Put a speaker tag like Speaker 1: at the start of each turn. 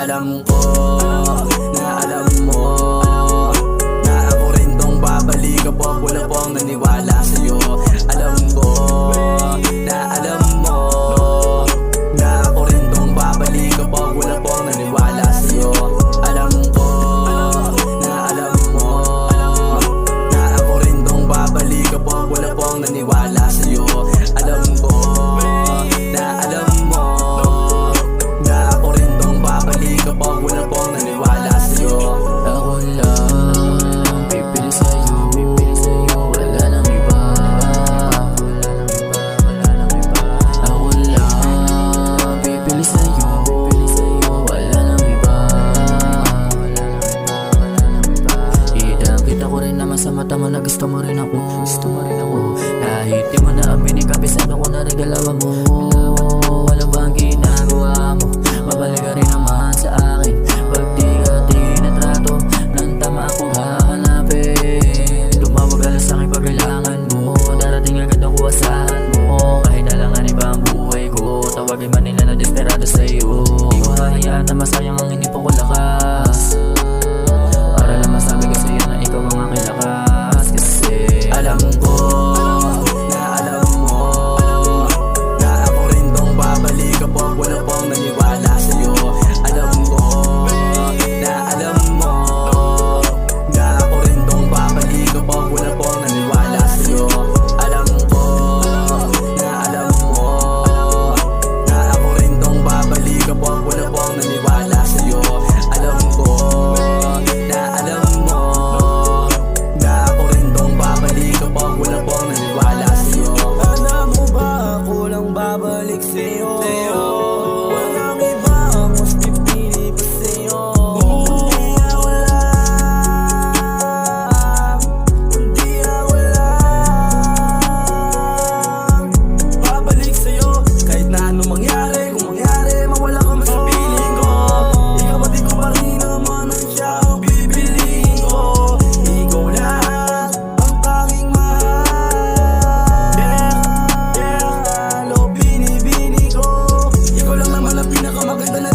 Speaker 1: Alam ko na alam mo na ako rin tong babalik kapag wala pong naniwala sa'yo. Alam ko na alam mo na ako rin tong babalik kapag wala pong naniwala sa'yo. Alam ko na alam mo na ako rin tong babalik kapag wala pong naniwala sa'yo. Alam ko na alam mo na ako rin tong babalik kapag wala pong naniwala sa'yo.
Speaker 2: Ako lang pipili sa'yo, wala nang iba. Ako lang pipili sa'yo, wala nang iba. Kita ko rin naman sa mata mo na gusto mo rin ako. Kahit di mo na aminin, kabisado ko na rin galawan mo. Ano ba ang ginagawa mo? Mabalik ka rin naman sa akin. Pag di ka tinatrato nang tama ako hahanapin. Tumawag ka lang sa'kin pag kailangan mo. Darating agad ang kuwasahan mo. Kahit alangan iba ang buhay ko, tawagin man nila na desperado sa'yo. Di ko hahayaan na masayang ang hindi po ko lakas. Para lang masabi ko sa'yo na ikaw ang aking lakas. Kasi
Speaker 1: alam ko na alam mo na ako rin tong babalik kapag wala pong naniwala sa'yo. Alam ko na alam mo na ako rin tong babalik kapag wala pong naniwala sa'yo. Alam ko na alam mo na ako rin tong babalik kapag wala pong naniwala sa'yo. Alam ko na alam mo na ako rin tong babalik kapag wala pong naniwala sa'yo. Alam mo ba ako lang babalik sa'yo? Walang iba, mas pipili pa sa'yo. Hindi wala, hindi wala. Babalik sa'yo kahit na anong mangyari. Kung mangyari, mawala ka man sa piling ko. Ikaw at ikaw pa rin naman ang siya ang pipiliin ko. Ikaw lang ang tanging mahal. Lalo binibini ko. Ikaw lang naman ang pinakamaganda na